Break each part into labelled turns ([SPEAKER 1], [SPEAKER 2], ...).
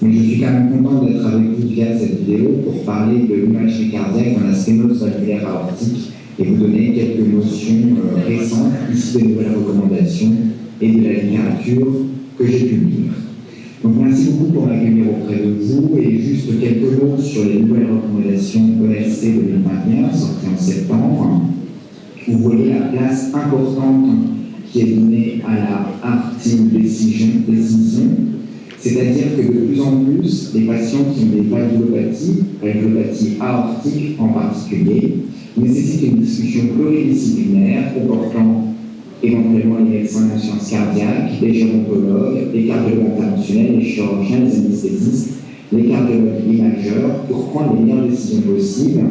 [SPEAKER 1] Mais je suis quand même content d'être avec vous via cette vidéo pour parler de l'imagerie cardiaque dans la sténose valvulaire aortique et vous donner quelques notions récentes, issues des nouvelles recommandations et de la littérature que j'ai pu lire. Donc merci beaucoup pour m'accueillir auprès de vous et juste quelques mots sur les nouvelles recommandations OSC 2021 sorties en septembre. Vous voyez la place importante qui est donnée à la heart-team decision, c'est-à-dire que de plus en plus, les patients qui ont des valvulopathie aortique en particulier, nécessitent une discussion pluridisciplinaire comportant éventuellement les médecins en sciences cardiaques, les gérontologues, les cardiologues interventionnels, les chirurgiens, les anesthésistes, les cardiologues imageurs, pour prendre les meilleures décisions possibles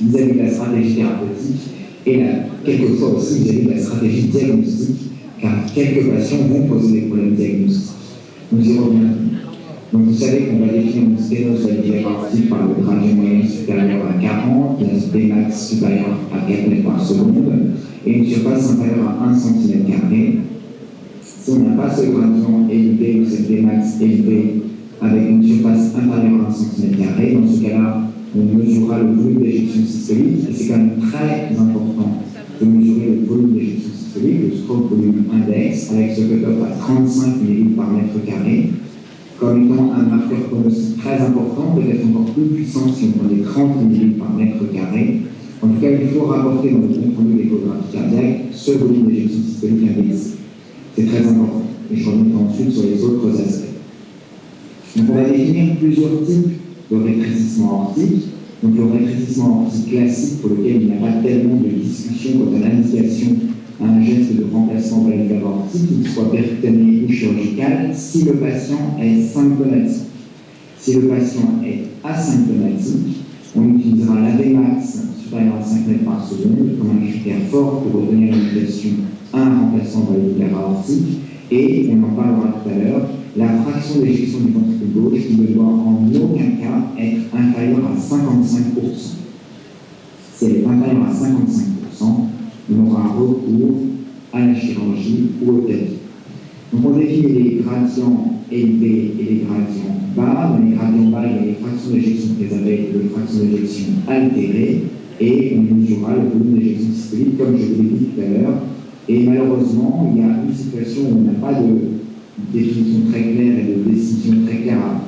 [SPEAKER 1] vis-à-vis de la stratégie thérapeutique et quelquefois aussi vis-à-vis de la stratégie diagnostique, car quelques patients vont poser des problèmes diagnostiques. Nous y reviendrons. Donc vous savez qu'on va définir une sténose valvulaire aortique par le gradient moyen supérieur à 40, la Vmax supérieure à 4 mètres par seconde et une surface inférieure à 1 cm². Si on n'a pas ce gradient élevé ou cette Vmax élevée avec une surface inférieure à 1 cm², dans ce cas-là, on mesurera le volume d'éjection systolique, et c'est quand même très important de mesurer le volume d'éjection systolique, le stroke volume index, avec ce cutoff à 35 ml par mètre carré, comme étant un marqueur pronostic très important, peut-être encore plus puissant si on prenait 30 ml par mètre carré. En tout cas, il faut rapporter dans le compte rendu d'échographie cardiaque ce volume d'éjection systolique indexé. C'est très important, et je reviendrai ensuite sur les autres aspects. Donc on va définir plusieurs types de rétrécissement aortique. Donc le rétrécissement aortique classique pour lequel il n'y a pas tellement de discussion quant à l'indication à un geste de remplacement valvulaire aortique, qu'il soit péritonéal ou chirurgical, si le patient est symptomatique. Si le patient est asymptomatique, on utilisera la Vmax supérieure à 5 mètres par seconde comme un critère fort pour obtenir l'indication à un remplacement valvulaire aortique. Et, on en parlera tout à l'heure, la fraction d'éjection du ventricule gauche qui ne doit en aucun cas être inférieure à 55%. Si elle est inférieure à 55%, on aura recours à la chirurgie ou au TAVI. Donc on définit les gradients élevés et les gradients bas. Dans les gradients bas, il y a les fractions d'éjection préservées et les fractions d'éjection altérées, et on mesurera le volume d'éjection systolique, comme je vous l'ai dit tout à l'heure. Et malheureusement, il y a une situation où on n'a pas de définition très claire et de décision très claire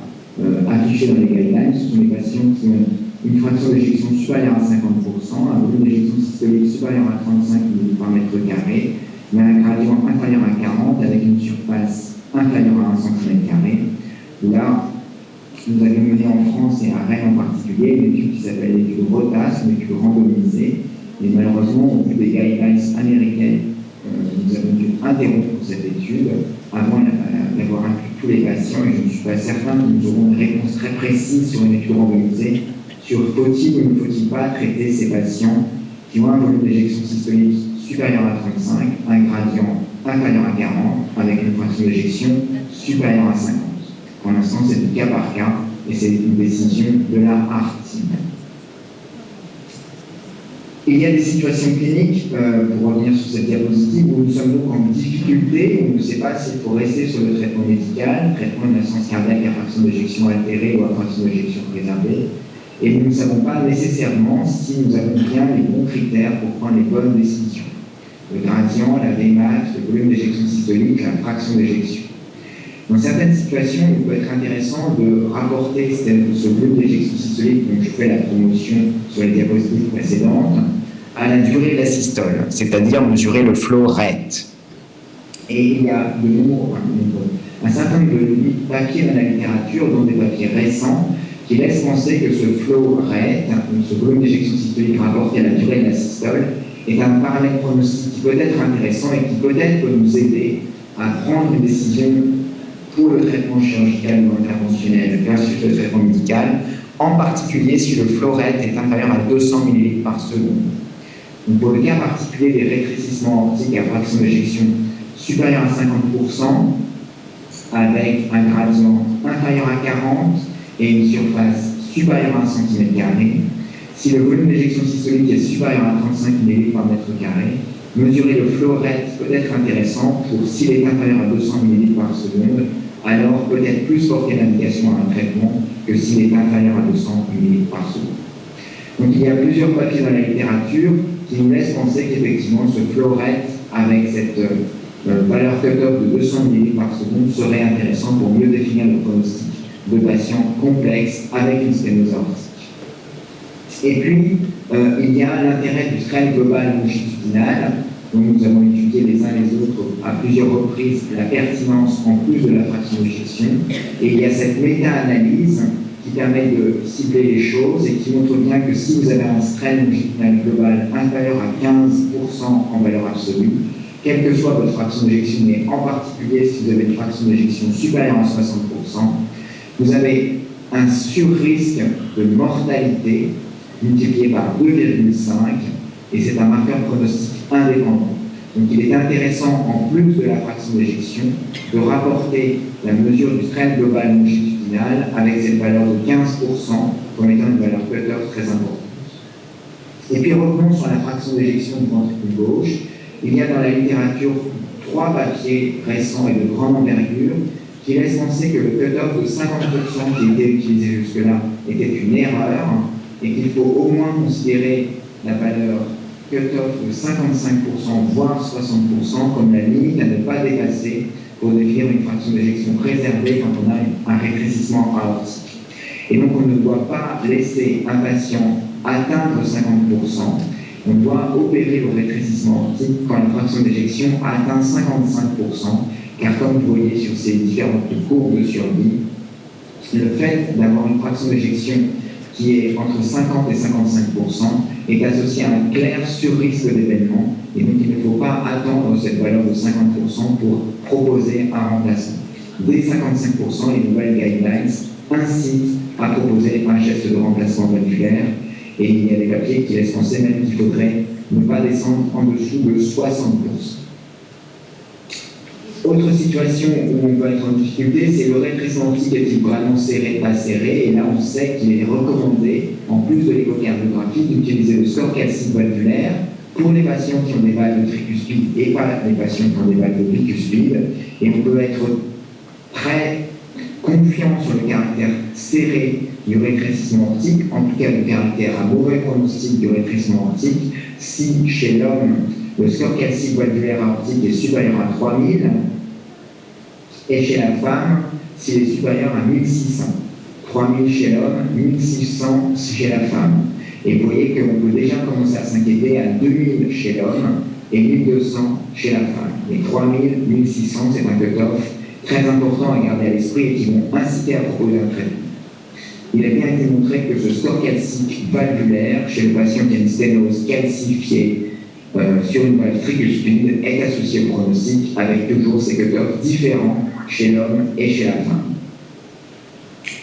[SPEAKER 1] affichée dans les guidelines. Ce sont les patients qui ont une fraction d'éjection supérieure à 50%, un volume d'éjection systolique supérieur à 35 ml par mètre carré, mais un gradient inférieur à 40 avec une surface inférieure à 1 cm². Là, nous avions mené en France et à Rennes en particulier une étude qui s'appelle l'étude ROTAS, une étude randomisée, et malheureusement, au vu des guidelines américaines, nous avons dû interrompre cette étude avant d'avoir inclus tous les patients, et je ne suis pas certain que nous aurons une réponse très précise sur une étude randomisée sur faut-il ou ne faut-il pas traiter ces patients qui ont un volume d'éjection systolique supérieur à 35, un gradient inférieur à 40, avec une fraction d'éjection supérieure à 50. Pour l'instant, c'est du cas par cas, et c'est une décision de la heart-team. Il y a des situations cliniques, pour revenir sur cette diapositive, où nous sommes donc en difficulté, où on ne sait pas s'il faut rester sur le traitement médical, traitement de l'insuffisance cardiaque à fraction d'éjection altérée ou à fraction d'éjection préservée, et nous ne savons pas nécessairement si nous avons bien les bons critères pour prendre les bonnes décisions. Le gradient, la Vmax, le volume d'éjection systolique, la fraction d'éjection. Dans certaines situations, il peut être intéressant de rapporter ce volume d'éjection systolique, dont je fais la promotion sur les diapositives précédentes, à la durée de la systole, c'est-à-dire mesurer le flow rate. Et il y a un certain nombre de papiers dans la littérature, dont des papiers récents, qui laissent penser que ce flow rate, ce volume d'éjection systolique rapporté à la durée de la systole, est un paramètre pronostic qui peut être intéressant et qui peut-être peut nous aider à prendre une décision pour le traitement chirurgical ou interventionnel versus le traitement médical, en particulier si le flow rate est inférieur à 200 ml par seconde. Donc pour le cas particulier des rétrécissements aortiques à fraction d'éjection supérieure à 50%, avec un gradient inférieur à 40 et une surface supérieure à 1 cm², si le volume d'éjection systolique est supérieur à 35 ml par mètre carré, mesurer le flow rate peut être intéressant pour, s'il est inférieur à 200 ml par seconde, alors peut-être plus porter l'indication à un traitement que s'il est inférieur à 200 ml par seconde. Donc il y a plusieurs papiers dans la littérature qui nous laissent penser qu'effectivement ce fluorette avec cette valeur cut-off de 200 ml par seconde serait intéressant pour mieux définir le pronostic de patients complexes avec une sténose aortique. Et puis, il y a l'intérêt du strain global longitudinal, dont nous avons étudié les uns les autres à plusieurs reprises la pertinence en plus de la fraction d'éjection. Et il y a cette méta-analyse qui permet de cibler les choses et qui montre bien que si vous avez un strain longitudinal global inférieur à 15% en valeur absolue, quelle que soit votre fraction d'éjection, mais en particulier si vous avez une fraction d'éjection supérieure à 60%, vous avez un surrisque de mortalité multiplié par 2,5 et c'est un marqueur pronostique indépendant. Donc il est intéressant, en plus de la fraction d'éjection, de rapporter la mesure du strain global longitudinal avec cette valeur de 15% comme étant une valeur cut-off très importante. Et puis revenons sur la fraction d'éjection du ventricule gauche. Il y a dans la littérature 3 papiers récents et de grande envergure qui laissent penser que le cut-off de 50% qui était utilisé jusque-là était une erreur et qu'il faut au moins considérer la valeur cut-off de 55%, voire 60% comme la limite à ne pas dépasser pour définir une fraction d'éjection préservée quand on a un rétrécissement aortique. Et donc on ne doit pas laisser un patient atteindre 50%, on doit opérer le rétrécissement aortique quand la fraction d'éjection atteint 55%, car comme vous voyez sur ces différentes courbes de survie, le fait d'avoir une fraction d'éjection qui est entre 50 et 55% est associé à un clair surrisque d'événement, et donc il ne faut pas attendre cette valeur de 50% pour proposer un remplacement. Dès 55%, les nouvelles guidelines incitent à proposer un geste de remplacement valvulaire, et il y a des papiers qui laissent penser même qu'il faudrait ne pas descendre en dessous de 60%. Autre situation où on peut être en difficulté, c'est le rétrécissement aortique est-il vraiment serré, pas serré, et là on sait qu'il est recommandé, en plus de l'échocardiographie, d'utiliser le score calcique valvulaire pour les patients qui ont des valves tricuspides et pas les patients qui ont des valves bicuspides, et on peut être très confiant sur le caractère serré du rétrécissement aortique, en tout cas le caractère à mauvais pronostic du rétrécissement aortique, si chez l'homme le score calcique valvulaire aortique est supérieur à 3000, et chez la femme, s'il est supérieur à 1600. 3000 chez l'homme, 1600 chez la femme. Et vous voyez qu'on peut déjà commencer à s'inquiéter à 2000 chez l'homme et 1200 chez la femme. Et 3000, 1600, c'est un cut-off très important à garder à l'esprit et qui vont inciter à proposer un traitement. Il a bien été montré que ce score calcique valvulaire chez le patient qui a une sténose calcifiée sur une valve tricuspide est associé au pronostic avec toujours ces cut-offs différents chez l'homme et chez la femme.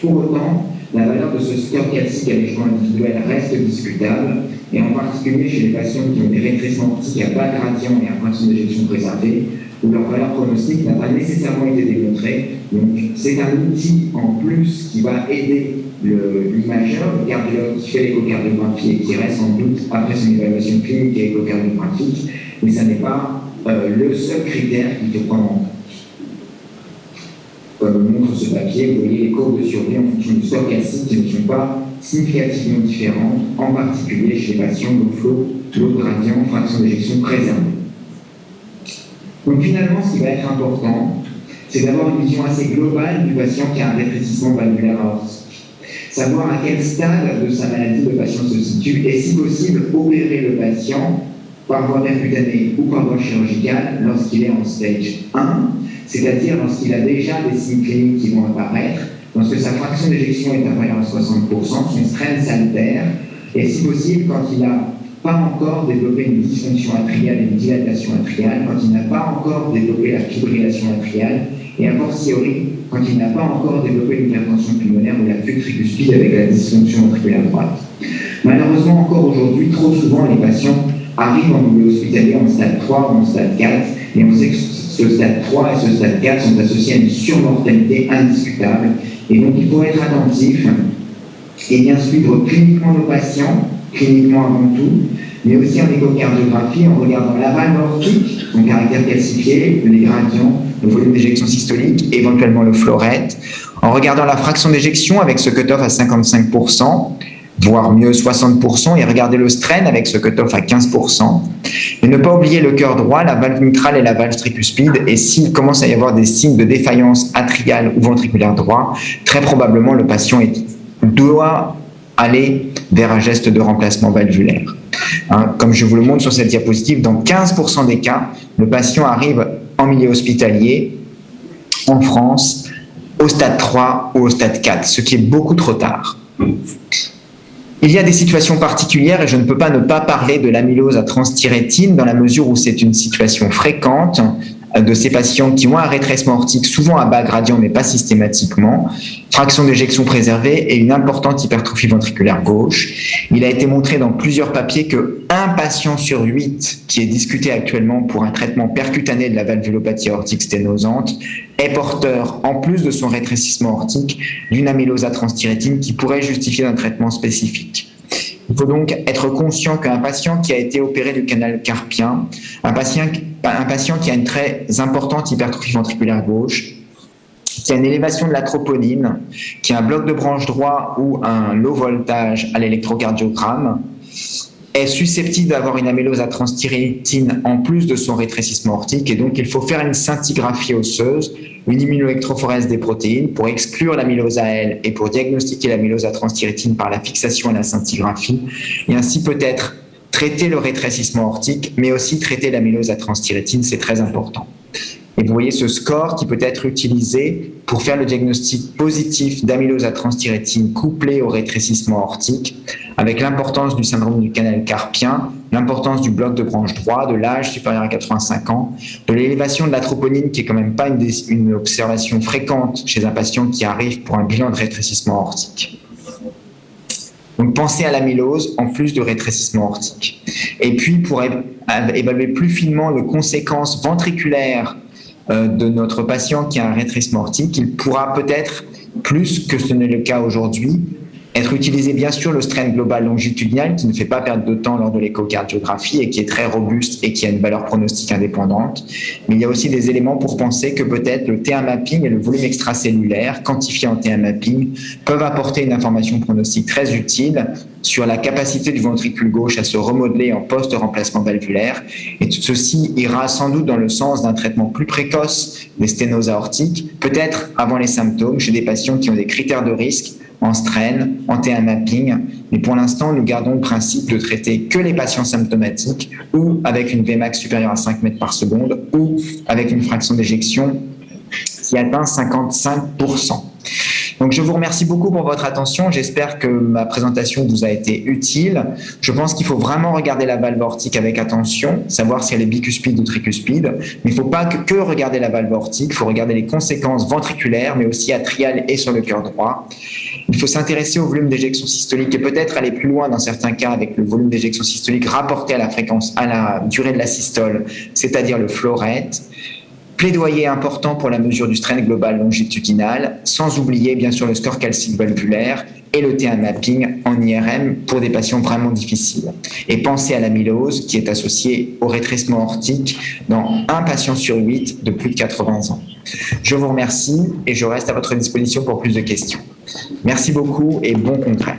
[SPEAKER 1] Pour autant, la valeur de ce score calcique à l'échelon individuel reste discutable, et en particulier chez les patients qui ont des rétrécissements aortiques à bas gradient et à fraction d'éjection préservée, où leur valeur pronostique n'a pas nécessairement été démontrée. Donc c'est un outil en plus qui va aider l'imageur, le cardiologue qui fait l'échocardiographie et qui reste sans doute après son évaluation clinique et échocardiographique, mais ça n'est pas le seul critère qu'il faut prendre en compte. Comme montre ce papier, vous voyez les courbes de survie en fonction du score calcique qui ne sont pas significativement différentes, en particulier chez les patients low gradient, fraction d'éjection préservée. Donc finalement, ce qui va être important, c'est d'avoir une vision assez globale du patient qui a un rétrécissement valvulaire aortique. Savoir à quel stade de sa maladie le patient se situe et, si possible, opérer le patient par voie percutanée ou par voie chirurgicale lorsqu'il est en stage 1, c'est-à-dire lorsqu'il a déjà des signes cliniques qui vont apparaître, lorsque sa fraction d'éjection est inférieure à 60%, son strain s'altère, et si possible, quand il n'a pas encore développé une dysfonction atriale et une dilatation atriale, quand il n'a pas encore développé la fibrillation atriale, et a fortiori, quand il n'a pas encore développé une hypertension pulmonaire ou la fuite tricuspide avec la dysfonction ventriculaire droite. Malheureusement, encore aujourd'hui, trop souvent, les patients arrivent en milieu hospitalier en stade 3 ou en stade 4, et on sait que ce stade 3 et ce stade 4 sont associés à une surmortalité indiscutable, et donc il faut être attentif et bien suivre cliniquement nos patients, cliniquement avant tout, mais aussi en échocardiographie en regardant la valve aortique, son caractère calcifié, les gradients, le volume d'éjection systolique, éventuellement le flow rate, en regardant la fraction d'éjection avec ce cutoff à 55%, voire mieux 60%, et regarder le strain avec ce cutoff à 15%. Et ne pas oublier le cœur droit, la valve mitrale et la valve tricuspide, et s'il commence à y avoir des signes de défaillance atriale ou ventriculaire droit, très probablement le patient doit aller vers un geste de remplacement valvulaire. Comme je vous le montre sur cette diapositive, dans 15% des cas, le patient arrive en milieu hospitalier, en France, au stade 3 ou au stade 4, ce qui est beaucoup trop tard. Il y a des situations particulières et je ne peux pas ne pas parler de l'amylose à transthyrétine dans la mesure où c'est une situation fréquente de ces patients qui ont un rétrécissement aortique, souvent à bas gradient mais pas systématiquement, fraction d'éjection préservée et une importante hypertrophie ventriculaire gauche. Il a été montré dans plusieurs papiers que 1 patient sur 8 qui est discuté actuellement pour un traitement percutané de la valvulopathie aortique sténosante est porteur, en plus de son rétrécissement aortique, d'une amylose à transthyrétine qui pourrait justifier un traitement spécifique. Il faut donc être conscient qu'un patient qui a été opéré du canal carpien, un patient qui a une très importante hypertrophie ventriculaire gauche, qui a une élévation de la troponine, qui a un bloc de branche droit ou un low voltage à l'électrocardiogramme, est susceptible d'avoir une amylose à transthyrétine en plus de son rétrécissement aortique, et donc il faut faire une scintigraphie osseuse, une immunoélectrophorèse des protéines pour exclure l'amylose AL et pour diagnostiquer l'amylose à transthyrétine par la fixation à la scintigraphie, et ainsi peut-être traiter le rétrécissement aortique, mais aussi traiter l'amylose à transthyrétine, c'est très important. Et vous voyez ce score qui peut être utilisé pour faire le diagnostic positif d'amylose à transthyrétine couplé au rétrécissement aortique, avec l'importance du syndrome du canal carpien, l'importance du bloc de branche droit, de l'âge supérieur à 85 ans, de l'élévation de la troponine qui est quand même pas une observation fréquente chez un patient qui arrive pour un bilan de rétrécissement aortique. Donc pensez à l'amylose en plus de rétrécissement aortique. Et puis pour évaluer plus finement les conséquences ventriculaires de notre patient qui a un rétrécissement aortique, il pourra peut-être, plus que ce n'est le cas aujourd'hui, être utilisé bien sûr le strain global longitudinal qui ne fait pas perdre de temps lors de l'échocardiographie et qui est très robuste et qui a une valeur pronostique indépendante. Mais il y a aussi des éléments pour penser que peut-être le T1 mapping et le volume extracellulaire quantifié en T1 mapping peuvent apporter une information pronostique très utile sur la capacité du ventricule gauche à se remodeler en post-remplacement valvulaire. Et tout ceci ira sans doute dans le sens d'un traitement plus précoce des sténoses aortiques, peut-être avant les symptômes chez des patients qui ont des critères de risque en strain, en T1 mapping, mais pour l'instant, nous gardons le principe de traiter que les patients symptomatiques ou avec une Vmax supérieure à 5 mètres par seconde ou avec une fraction d'éjection qui atteint 55%. Donc, je vous remercie beaucoup pour votre attention. J'espère que ma présentation vous a été utile. Je pense qu'il faut vraiment regarder la valve aortique avec attention, savoir si elle est bicuspide ou tricuspide. Mais il ne faut pas que regarder la valve aortique, il faut regarder les conséquences ventriculaires, mais aussi atriales et sur le cœur droit. Il faut s'intéresser au volume d'éjection systolique et peut-être aller plus loin dans certains cas avec le volume d'éjection systolique rapporté à la fréquence, à la durée de la systole, c'est-à-dire le flow rate. Plaidoyer important pour la mesure du strain global longitudinal, sans oublier bien sûr le score calcique valvulaire et le T1 mapping en IRM pour des patients vraiment difficiles. Et pensez à l'amylose qui est associée au rétrécissement aortique dans 1 patient sur 8 de plus de 80 ans. Je vous remercie et je reste à votre disposition pour plus de questions. Merci beaucoup et bon congrès.